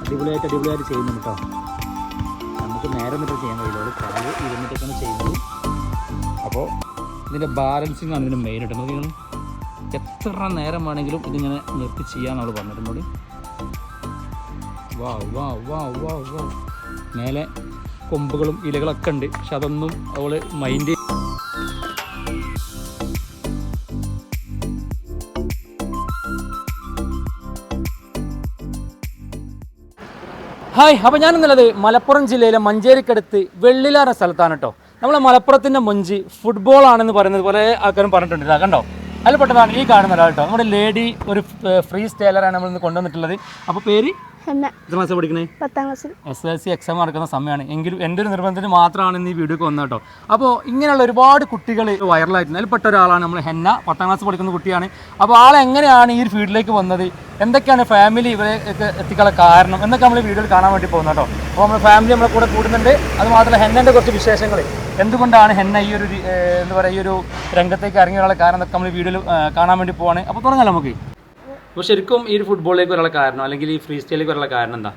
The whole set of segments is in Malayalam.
അടിപൊളിയായിട്ട് ചെയ്യുന്നുണ്ട് കേട്ടോ. നമുക്ക് നേരെ നിന്നിട്ട് ചെയ്യാൻ കഴിയില്ല, കാല് ഇരുന്നിട്ടൊക്കെയാണ് ചെയ്യുന്നത്. അപ്പോൾ ഇതിൻ്റെ ബാലൻസിങ് ആണ് ഇതിന് മെയിൻ ആയിട്ട്. നോക്കിയാൽ എത്ര നേരം വേണമെങ്കിലും ഇതിങ്ങനെ നിർത്തി ചെയ്യാമെന്നാണ് പറഞ്ഞിട്ടുണ്ടോടി. വാ വാ വാ വാ വാ. മേലെ കൊമ്പുകളും ഇലകളൊക്കെ ഉണ്ട്, പക്ഷെ അതൊന്നും അവൾ മൈൻഡ്. ഹായ്, അപ്പോൾ ഞാനെന്നുള്ളത് മലപ്പുറം ജില്ലയിലെ മഞ്ചേരിക്കടുത്ത് വെള്ളിലാറ സ്ഥലത്താണ് കേട്ടോ. നമ്മളെ മലപ്പുറത്തിൻ്റെ മൊഞ്ചി ഫുട്ബോളാണെന്ന് പറയുന്നത് പോലെ ആൾക്കാരും പറഞ്ഞിട്ടുണ്ട്. കണ്ടോ, അതിൽ പെട്ടതാണ് ഈ കാണുന്ന ഒരാൾ കേട്ടോ. നമ്മുടെ ലേഡി ഒരു ഫ്രീ സ്റ്റൈലറാണ് നമ്മളിന്ന് കൊണ്ടുവന്നിട്ടുള്ളത്. അപ്പോൾ പേര് എത്ര ക്ലാസ് പഠിക്കണേ? 10ാം ക്ലാസ്സിൽ. SSLC എക്സാം നടക്കുന്ന സമയമാണ്. എങ്കിലും എൻ്റെ ഒരു നിർബന്ധത്തിന് മാത്രമാണ് ഇന്ന് ഈ വീഡിയോക്ക് വന്നത് കേട്ടോ. അപ്പോൾ ഇങ്ങനെയുള്ള ഒരുപാട് കുട്ടികൾ വൈറലായിട്ടുണ്ട്. അതിൽപ്പെട്ട ഒരാളാണ് നമ്മൾ ഹെന്ന, 10ാം ക്ലാസ് പഠിക്കുന്ന കുട്ടിയാണ്. അപ്പോൾ ആളെങ്ങനെയാണ് ഈ ഒരു ഫീൽഡിലേക്ക് വന്നത്, എന്തൊക്കെയാണ് ഫാമിലി ഇവരെ എത്തിക്കാനുള്ള കാരണം എന്നൊക്കെ നമ്മൾ വീഡിയോയിൽ കാണാൻ വേണ്ടി പോകുന്നത് കേട്ടോ. അപ്പോൾ നമ്മുടെ ഫാമിലി നമ്മളെ കൂടെ കൂടുന്നുണ്ട്. അതുമാത്രമല്ല ഹെന്നൻ്റെ കുറച്ച് വിശേഷങ്ങൾ, എന്തുകൊണ്ടാണ് ഹെന്ന ഈ ഒരു എന്താ പറയുക ഈ ഒരു രംഗത്തേക്ക് ഇറങ്ങിയുള്ള കാരണം എന്നൊക്കെ നമ്മൾ വീഡിയോയിൽ കാണാൻ വേണ്ടി പോവാണ്. അപ്പോൾ തുടങ്ങാം നമുക്ക്. അപ്പോൾ ശരിക്കും ഈ ഒരു ഫുട്ബോളിലേക്ക് വരാനുള്ള കാരണം അല്ലെങ്കിൽ ഈ ഫ്രീ സ്റ്റൈലിലേക്ക് വരാനുള്ള കാരണം എന്താ?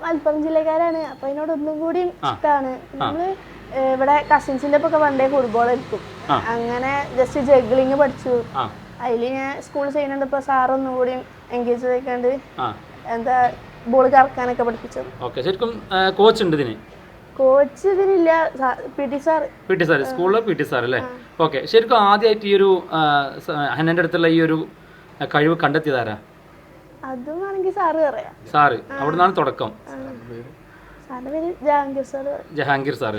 മലപ്പുറം ജില്ലക്കാരാണ്, അപ്പൊ അതിനോട് ഒന്നും കൂടി ഇഷ്ടമാണ്. നമ്മള് ഇവിടെ കസിൻസിന്റെ ഒക്കെ പണ്ടേ ഫുട്ബോൾ കളിക്കും. അങ്ങനെ ജസ്റ്റ് ജഗ്ലിങ് പഠിച്ചു. അതിൽ ഞാൻ സ്കൂൾ ചെയ്യുന്നുണ്ട്. ഇപ്പൊ സാർ ഒന്നും കൂടി എൻഗേജ് ചെയ്യിക്കാണ്ട് എന്താ ബോൾ കറക്കാനൊക്കെ പഠിപ്പിച്ചത്. ശരിക്കും കോച്ച് ഉണ്ട് ഇതിന്? കോച്ച് ഇതിനില്ല, PT സാർ. സ്കൂളിലെ PT സാർ അല്ലേ? ഓക്കെ. ശരിക്കും ആദ്യമായിട്ട് ഈ ഒരു ഹെന്നൻ്റെ അടുത്തുള്ള ഈ ഒരു കഴിവ് കണ്ടെത്തിയതാരാ? അതും ആണെങ്കിൽ സാറ് പറയാം. സാറ് അവിടെ നിന്നാണ് തുടക്കം. സാറിന്റെ പേര് ജഹാംഗീർ സാർ. ജഹാംഗീർ സാർ.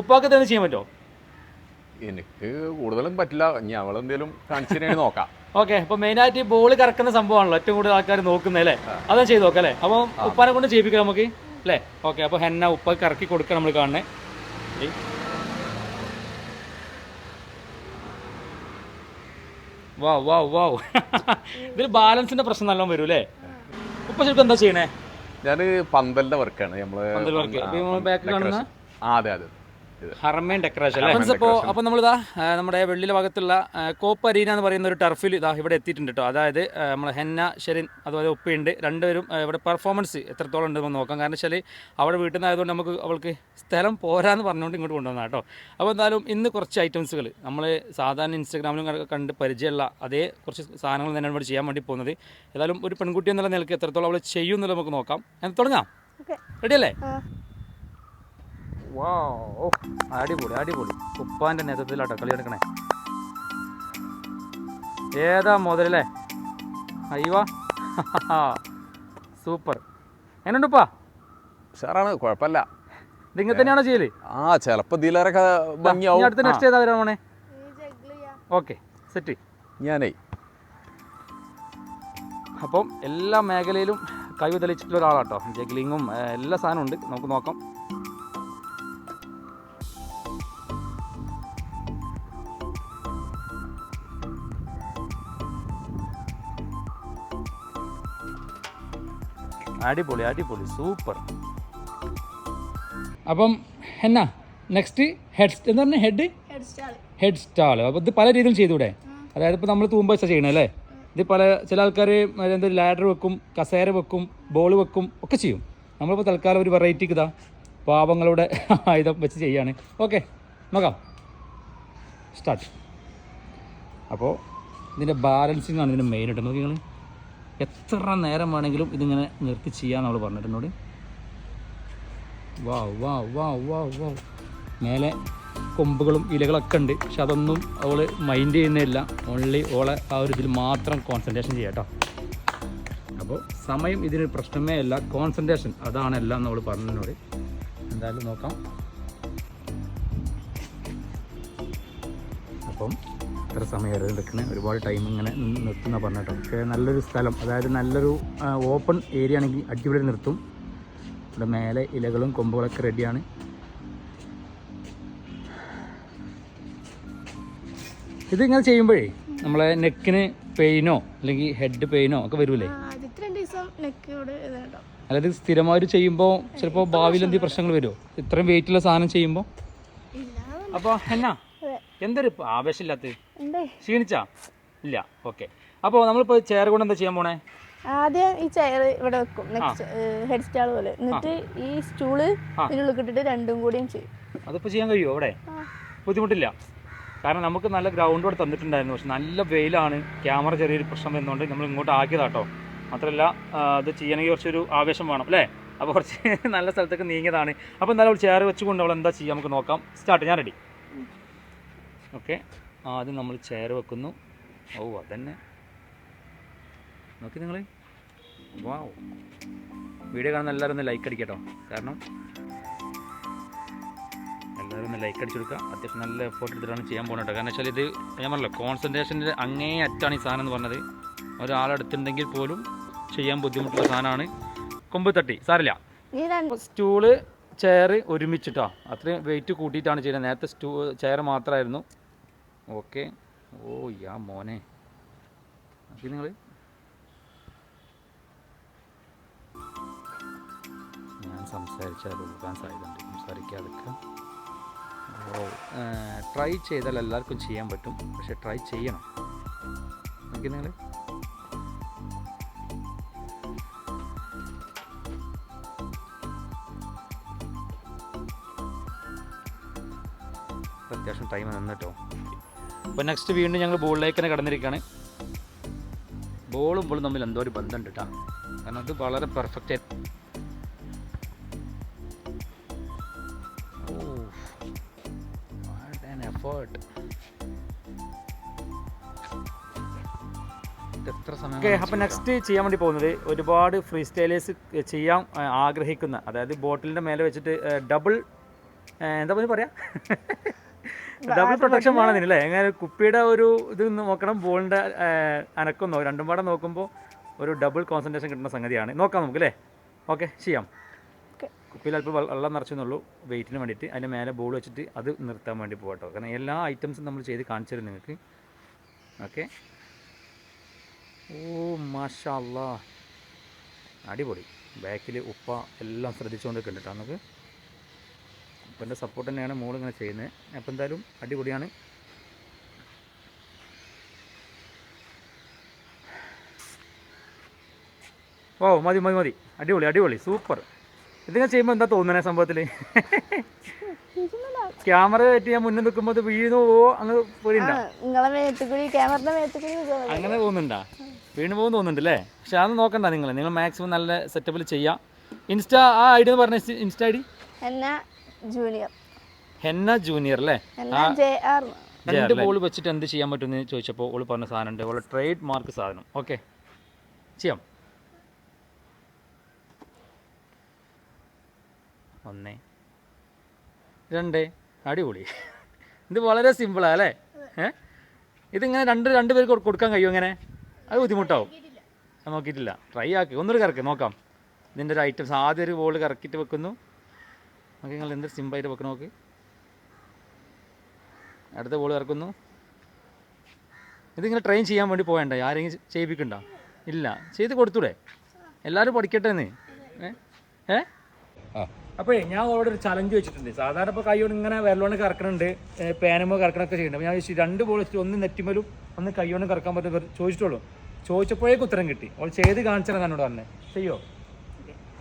ഉപ്പാക്ക് തന്നെ ചെയ്യാൻ പറ്റുമോ? എനിക്ക് കൂടുതലും പറ്റില്ല, ഇനി അവളെന്തേലും കാണിച്ചു നോക്കാം. ഓക്കെ. അപ്പോൾ മെയിനായിട്ട് ഈ ബോൾ കറക്കുന്ന സംഭവമാണല്ലോ ഏറ്റവും കൂടുതൽ ആൾക്കാർ നോക്കുന്നത് അല്ലേ? അതാ ചെയ്ത് നോക്കാം അല്ലേ? അപ്പോൾ ഉപ്പാനെ കൊണ്ട് ചെയ്യിപ്പിക്കാം നമുക്ക് അല്ലേ? ഓക്കെ. അപ്പോൾ ഹെന്ന ഉപ്പ കറക്കി കൊടുക്കുക നമ്മൾ കാണണേ. വാ വാ വാ. ഇതിൽ ബാലൻസിന്റെ പ്രശ്നം നല്ലോണം വരും അല്ലേ? ഉപ്പ ശരിക്കും എന്താ ചെയ്യണേ? ഞാൻ പന്തലിന്റെ വർക്കാണ്. ബാക്ക് കാണുന്ന അതെ അതെ ഹർമേൻ ഡെക്കറേഷൻ. അപ്പോൾ നമ്മളിതാ നമ്മുടെ വെള്ളിലെ ഭാഗത്തുള്ള കോപ്പ് അരീന എന്ന് പറയുന്ന ഒരു ടർഫിൽ ഇതാ ഇവിടെ എത്തിയിട്ടുണ്ട് കേട്ടോ. അതായത് നമ്മളെ ഹെന്ന, ഷെറിൻ അതുപോലെ ഉപ്പയുണ്ട്. രണ്ടുപേരും ഇവിടെ പെർഫോമൻസ് എത്രത്തോളം ഉണ്ടെന്ന് നോക്കാം. കാരണം വെച്ചാൽ അവിടെ വീട്ടിൽ നിന്നായതുകൊണ്ട് നമുക്ക് അവൾക്ക് സ്ഥലം പോരാന്ന് പറഞ്ഞുകൊണ്ട് ഇങ്ങോട്ട് കൊണ്ടുവന്നാൽ കേട്ടോ. അപ്പോൾ എന്തായാലും ഇന്ന് കുറച്ച് ഐറ്റംസുകൾ നമ്മൾ സാധാരണ ഇൻസ്റ്റാഗ്രാമിലും കണ്ട് പരിചയമുള്ള അതേ കുറച്ച് സാധനങ്ങൾ തന്നെയാണ് ഇവിടെ ചെയ്യാൻ വേണ്ടി പോകുന്നത്. ഏതായാലും ഒരു പെൺകുട്ടി എന്നുള്ള നിലയ്ക്ക് എത്രത്തോളം അവൾ ചെയ്യും എന്നുള്ളത് നമുക്ക് നോക്കാം. തുടങ്ങാം. റെഡിയല്ലേ? വാ, ഓ അടിപൊളി അടിപൊളി. ഉപ്പാൻ്റെ നേതൃത്വത്തിലാട്ടോ കളി എടുക്കണേ. ഏതാ മുതലല്ലേ? അയ്യോ സൂപ്പർ. എങ്ങനെയുണ്ട് ഉപ്പാ? ഉഷാറാണ്, കുഴപ്പമില്ല. നിങ്ങൾ തന്നെയാണോ ചെയ്യല്? ചിലപ്പോ ഇതിലേറൊക്കെ ഭംഗിയാവും. അടുത്ത നെക്സ്റ്റ് ഏതാ വരാമോണേ? Okay set. ഞാനേ അപ്പം എല്ലാ മേഖലയിലും കഴിവ് തെളിച്ചിട്ടുള്ള ഒരാളാട്ടോ. ജഗ്ലിങ്ങും എല്ലാ സാധനവും ഉണ്ട്. നമുക്ക് നോക്കാം. അടിപൊളി അടിപൊളി സൂപ്പർ. അപ്പം എന്നാ നെക്സ്റ്റ് എന്താ പറഞ്ഞ ഹെഡ് സ്റ്റാൾ. അപ്പോൾ ഇത് പല രീതിയിൽ ചെയ്തൂടെ? അതായത് ഇപ്പോൾ നമ്മൾ തൂമ്പ വെച്ചാൽ ചെയ്യണം അല്ലേ? ഇത് പല ചില ആൾക്കാർ എന്താ ലാഡർ വെക്കും, കസേര വെക്കും, ബോൾ വെക്കും ഒക്കെ ചെയ്യും. നമ്മളിപ്പോൾ തൽക്കാലം ഒരു വെറൈറ്റിക്ക് ഇതാ പാവങ്ങളുടെ ആയുധം വെച്ച് ചെയ്യാണ്. ഓക്കെ നോക്കാം, സ്റ്റാർട്ട്. അപ്പോൾ ഇതിൻ്റെ ബാലൻസിങ് ആണ് ഇതിൻ്റെ മെയിൻ ആയിട്ട്. നോക്കി നിങ്ങൾ എത്ര നേരം വേണമെങ്കിലും ഇതിങ്ങനെ നിർത്തി ചെയ്യാമെന്ന് നമ്മൾ പറഞ്ഞിട്ടുണ്ടോട്. വാ വാ വാ വാ വാ. മേലെ കൊമ്പുകളും ഇലകളൊക്കെ ഉണ്ട്, പക്ഷെ അതൊന്നും അവൾ മൈൻഡ് ചെയ്യുന്നില്ല. ഓൺലി ഓളെ ആ ഒരു ഇതിൽ മാത്രം കോൺസെൻട്രേഷൻ ചെയ്യാം കേട്ടോ. അപ്പോൾ സമയം ഇതിനൊരു പ്രശ്നമേ അല്ല, കോൺസെൻട്രേഷൻ അതാണ് എല്ലാം നമ്മൾ പറഞ്ഞതിനോട്. എന്തായാലും നോക്കാം. അപ്പം എത്ര സമയം എടുക്കുന്നത്, ഒരുപാട് ടൈം ഇങ്ങനെ നിർത്തുന്ന പറഞ്ഞിട്ടോ. പക്ഷേ നല്ലൊരു സ്ഥലം, അതായത് നല്ലൊരു ഓപ്പൺ ഏരിയ ആണെങ്കിൽ അടിപൊളി നിർത്തും. ഇവിടെ മേലെ ഇലകളും കൊമ്പുകളൊക്കെ റെഡിയാണ്. ഇതിങ്ങനെ ചെയ്യുമ്പോഴേ നമ്മളെ നെക്കിന് പെയിനോ അല്ലെങ്കിൽ ഹെഡ് പെയിനോ ഒക്കെ വരൂലേ? അതായത് സ്ഥിരമായിട്ട് ചെയ്യുമ്പോൾ ചിലപ്പോൾ ഭാവിയിൽ എന്തെങ്കിലും പ്രശ്നങ്ങൾ വരുമോ ഇത്രയും വെയിറ്റുള്ള സാധനം ചെയ്യുമ്പോൾ? അപ്പോൾ എന്നാ എന്തൊരു ആവേശമില്ലാത്ത ക്ഷീണിച്ചാ? ഇല്ല. ഓക്കെ. അപ്പോൾ നമ്മളിപ്പോൾ ചെയർ കൊണ്ട് എന്താ ചെയ്യാൻ പോണേ? ആദ്യം ഈ ചെയർ ഇവിടെ വെക്കും നെക്സ്റ്റ് ഹെഡ് സ്റ്റാൾ പോലെ, എന്നിട്ട് ഈ സ്റ്റൂള് ഇതിനുള്ളിൽ ഇട്ടിട്ട് രണ്ടും കൂടിയും ചെയ്യും. അതിപ്പോൾ ചെയ്യാൻ കഴിയുമോ അവിടെ? ബുദ്ധിമുട്ടില്ല, കാരണം നമുക്ക് നല്ല ഗ്രൗണ്ട് ഇവിടെ തന്നിട്ടുണ്ടായിരുന്നു. പക്ഷെ നല്ല വെയിലാണ്, ക്യാമറ ചെറിയൊരു പ്രശ്നം വരുന്നതുകൊണ്ട് നമ്മൾ ഇങ്ങോട്ട് ആക്കിയതാട്ടോ. മാത്രമല്ല അത് ചെയ്യണമെങ്കിൽ കുറച്ചൊരു ആവേശം വേണം അല്ലേ, അപ്പോൾ കുറച്ച് നല്ല സ്ഥലത്തേക്ക് നീങ്ങിയതാണ്. അപ്പോൾ എന്തായാലും അവൾ ചെയർ വെച്ചുകൊണ്ട് അവൾ എന്താ ചെയ്യുക നമുക്ക് നോക്കാം. സ്റ്റാർട്ട്, ഞാൻ റെഡി. ഓക്കെ, ആദ്യം നമ്മൾ ചെയർ വെക്കുന്നു. ഓ അതന്നെ നോക്കി നിങ്ങൾ. വാവ്, വീഡിയോ കാണുന്ന എല്ലാവരും ഒന്ന് ലൈക്ക് അടിക്കട്ടോ, കാരണം എല്ലാവരും ഒന്ന് ലൈക്ക് അടിച്ചു കൊടുക്കുക. അത്യാവശ്യം നല്ല എഫേർട്ട് എടുത്തിട്ടാണ് ചെയ്യാൻ പോകുന്നത് കേട്ടോ. കാരണം വെച്ചാൽ ഇത് ഞാൻ പറഞ്ഞല്ലോ കോൺസെൻട്രേഷൻ്റെ അങ്ങേ അറ്റാണ് ഈ സാധനം എന്ന് പറഞ്ഞത്. ഒരാളെടുത്തുണ്ടെങ്കിൽ പോലും ചെയ്യാൻ ബുദ്ധിമുട്ടുള്ള സാധനമാണ്. കൊമ്പ് തട്ടി സാരില്ല. സ്റ്റൂള് ചെയർ ഒരുമിച്ചിട്ടോ, അത്രയും വെയിറ്റ് കൂട്ടിയിട്ടാണ് ചെയ്യുന്നത്. നേരത്തെ ചെയർ മാത്രമായിരുന്നു. ഓക്കെ, ഓ യാ മോനെ, നോക്കി നിങ്ങൾ. ഞാൻ സംസാരിച്ചാൽ കൊടുക്കാൻ സാധ്യതയുണ്ട്, സംസാരിക്കാതൊക്കെ. ഓ, ട്രൈ ചെയ്താൽ എല്ലാവർക്കും ചെയ്യാൻ പറ്റും, പക്ഷെ ട്രൈ ചെയ്യണം. നോക്കി നിങ്ങൾ. അത്യാവശ്യം ടൈം നിന്നിട്ടോ. അപ്പോൾ നെക്സ്റ്റ് വീണ്ടും ഞങ്ങൾ ബോളിലേക്ക് തന്നെ കടന്നിരിക്കുകയാണ്. ബോളും ബോളും തമ്മിൽ എന്തോ ഒരു ബന്ധമുണ്ട് കേട്ടോ, കാരണം അത് വളരെ പെർഫെക്റ്റ്. അപ്പോൾ നെക്സ്റ്റ് ചെയ്യാൻ വേണ്ടി പോകുന്നത്, ഒരുപാട് ഫ്രീ സ്റ്റൈലേഴ്സ് ചെയ്യാൻ ആഗ്രഹിക്കുന്ന, അതായത് ബോട്ടിലിൻ്റെ മേലെ വെച്ചിട്ട് ഡബിൾ എന്താ പറയാ ഡബിൾ പ്രൊട്ടക്ഷൻ വേണം ഇതിനല്ലേ. എങ്ങനെ കുപ്പിയുടെ ഒരു ഇത് നോക്കണം, ബോളിൻ്റെ അനക്കം രണ്ടും പാടെ നോക്കുമ്പോൾ ഒരു ഡബിൾ കോൺസെൻട്രേഷൻ കിട്ടുന്ന സംഗതിയാണ്. നോക്കാം നമുക്ക് അല്ലേ. ഓക്കെ, ചെയ്യാം. കുപ്പിയിൽ അല്പം വെള്ളം നിറച്ചെന്നുള്ളൂ വെയിറ്റിന് വേണ്ടിയിട്ട്. അതിൻ്റെ മേലെ ബോൾ വെച്ചിട്ട് അത് നിർത്താൻ വേണ്ടി പോകട്ടോ, കാരണം എല്ലാ ഐറ്റംസും നമ്മൾ ചെയ്ത് കാണിച്ചു തരും നിങ്ങൾക്ക്. ഓക്കെ, ഓ മാഷാ അല്ലാ, അടിപൊളി. ബാക്കിൽ ഉപ്പ എല്ലാം ശ്രദ്ധിച്ചുകൊണ്ടൊക്കെ ഉണ്ട് കേട്ടോ നമുക്ക്. അപ്പോൾ എൻ്റെ സപ്പോർട്ട് തന്നെയാണ് മോളിങ്ങനെ ചെയ്യുന്നത്. അപ്പോൾ എന്തായാലും അടിപൊളിയാണ്. ഓ മതി മതി മതി, അടിപൊളി അടിപൊളി, സൂപ്പർ. ഇതിങ്ങനെ ചെയ്യുമ്പോൾ എന്താ തോന്നുന്നത് സംഭവത്തിൽ? ക്യാമറ ആയിട്ട് ഞാൻ മുന്നിൽ നിൽക്കുമ്പോൾ അത് വീണു അങ്ങ് പോയിണ്ടാ, അങ്ങനെ തോന്നുന്നുണ്ടാ? വീണ് പോകുന്നു തോന്നുന്നുണ്ട് അല്ലേ? പക്ഷെ അതൊന്നും നോക്കണ്ട, നിങ്ങൾ മാക്സിമം നല്ല സെറ്റപ്പിൽ ചെയ്യാം. ഇൻസ്റ്റാ ആ ഐ ഡി എന്ന് പറഞ്ഞ insta I D henna junior അല്ലേ? 2 ബോൾ വെച്ചിട്ട് എന്ത് ചെയ്യാൻ പറ്റുമെന്ന് ചോദിച്ചപ്പോൾ ഓള് പറഞ്ഞ സാധനം ഉണ്ട്, ഓളെ ട്രേഡ് മാർക്ക് സാധനം. ഓക്കെ, ചെയ്യാം. 1 2, അടിപൊളി. ഇത് വളരെ സിമ്പിളാണ് അല്ലേ? ഇതിങ്ങനെ രണ്ട് പേർക്ക് കൊടുക്കാൻ കഴിയും ഇങ്ങനെ? അത് ബുദ്ധിമുട്ടാവും. ഞാൻ നോക്കിയിട്ടില്ല, ട്രൈ ആക്കി ഒന്നുകൂടി കറക്കി നോക്കാം. ഇതിൻ്റെ ഒരു ഐറ്റംസ് ആദ്യം ഒരു ബോൾ കറക്കിയിട്ട് വെക്കുന്നു. നോക്കി നിങ്ങൾ എന്തൊരു സിമ്പിളായിട്ട് വെക്കണം. നോക്ക്, അടുത്ത ബോൾ ഇറക്കുന്നു. ഇതിങ്ങനെ ട്രെയിൻ ചെയ്യാൻ വേണ്ടി പോകണ്ട, ആരെങ്കിലും ചെയ്യിപ്പിക്കണ്ട? ഇല്ല, ചെയ്ത് കൊടുത്തൂടെ? എല്ലാവരും പഠിക്കട്ടെ എന്ന്. അപ്പോഴേ ഞാൻ അവിടെ ഒരു ചലഞ്ച് വെച്ചിട്ടുണ്ട്. സാധാരണ ഇപ്പോൾ കൈ കൊണ്ട് ഇങ്ങനെ വിരലോണ്ട് കറക്കണുണ്ട്, പേനമോ കറക്കണമൊക്കെ ചെയ്യുന്നുണ്ട്. അപ്പോൾ ഞാൻ ചോദിച്ചു 2 ബോൾ വെച്ചിട്ട് ഒന്ന് നെറ്റിമലും ഒന്ന് കൈ കൊണ്ട് കറക്കാൻ പറ്റും ചോദിച്ചിട്ടുള്ളൂ. ചോദിച്ചപ്പോഴേക്ക് ഉത്തരം കിട്ടി. അവൾ ചെയ്ത് കാണിച്ചാൽ എന്നോട് തന്നെ ചെയ്യോ?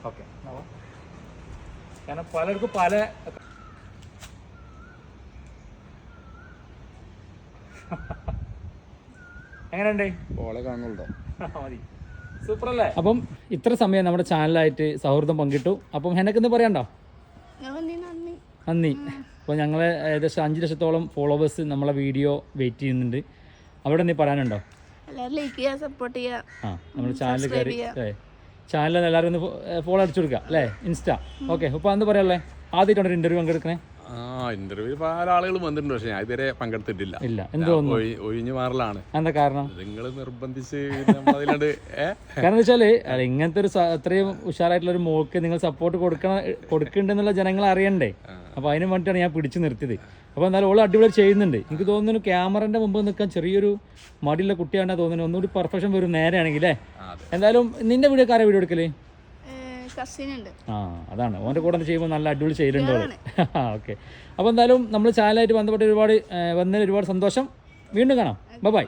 ഓക്കെ, കാരണം പലർക്കും പല എങ്ങനെയുണ്ട്? ബോളെ കാണുന്നുണ്ടോ? മതി, സൂപ്പർ അല്ലേ? അപ്പം ഇത്ര സമയം നമ്മുടെ ചാനലായിട്ട് സൗഹൃദം പങ്കിട്ടു. അപ്പം എനക്കെന്ത് പറയണ്ടോ? നന്ദി. അപ്പോൾ ഞങ്ങൾ ഏകദേശം 5 ലക്ഷത്തോളം ഫോളോവേഴ്സ് നമ്മളെ വീഡിയോ വെയിറ്റ് ചെയ്യുന്നുണ്ട്. അവിടെ നീ പറയാനുണ്ടോ? ആ, നമ്മുടെ ചാനൽ കയറി ചാനലിൽ എല്ലാവരും ഒന്ന് ഫോളോ അടിച്ചു കൊടുക്കുക അല്ലേ, ഇൻസ്റ്റാ. ഓക്കെ, അപ്പോൾ എന്ത് പറയാനുള്ളത്? ആദ്യമായിട്ടാണ് ഒരു ഇന്റർവ്യൂ പങ്കെടുക്കണേ? ഇന്റർവ്യൂ പല ആളുകൾ വന്നിട്ടുണ്ട്, പക്ഷെ ഞാൻ ഇതുവരെ പങ്കെടുത്തിട്ടില്ല. ഇല്ല, എന്ത് തോന്നുന്നു? ഒഴിഞ്ഞു മാറലാണ്. എന്താ കാരണം? നിങ്ങൾ നിർബന്ധിച്ച് കാരണം വെച്ചാല് ഇങ്ങനത്തെ ഒരു അത്രയും ഉഷാറായിട്ടുള്ള ഒരു മോക്ക് നിങ്ങൾ സപ്പോർട്ട് കൊടുക്കണ്ടെന്നുള്ള ജനങ്ങൾ അറിയണ്ടേ? അപ്പോൾ അതിന് വേണ്ടിയിട്ടാണ് ഞാൻ പിടിച്ചു നിർത്തിയത്. അപ്പോൾ എന്തായാലും ഓൾ അടിപൊളി ചെയ്യുന്നുണ്ട്. എനിക്ക് തോന്നുന്നു ക്യാമറന്റെ മുമ്പ് നിൽക്കാൻ ചെറിയൊരു മടിയുള്ള കുട്ടിയാണെന്നാ തോന്നുന്നു. ഒന്നുകൂടി പെർഫെക്ഷൻ വരും നേരെയാണെങ്കിലേ. എന്തായാലും നിന്റെ വീഡിയോ ആരാ വീഡിയോ എടുക്കല്? ആ, അതാണ് ഓൻ്റെ കൂടെ ചെയ്യുമ്പോൾ നല്ല അടിപൊളി ചെയ്യലുണ്ടോ? ഓക്കെ, അപ്പോൾ എന്തായാലും നമ്മൾ ചാനലായിട്ട് ബന്ധപ്പെട്ട് ഒരുപാട് വന്നതിൽ ഒരുപാട് സന്തോഷം. വീണ്ടും കാണാം. ബൈ.